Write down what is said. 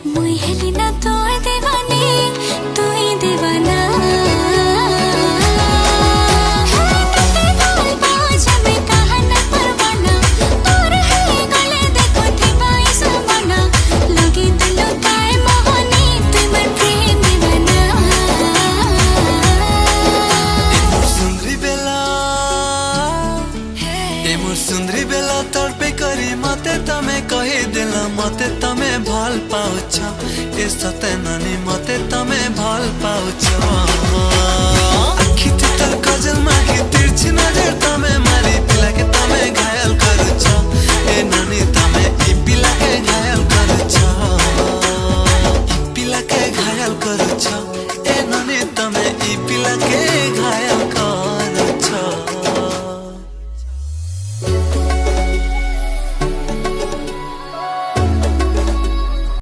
मुई हेली ना तोर दीवानी तू ही दीवाना सुंदरी बेला तड़पे करी मते तमे कही दिला मते तमे भल पाउछ ए सते नानी मते तमे भल पाउछ।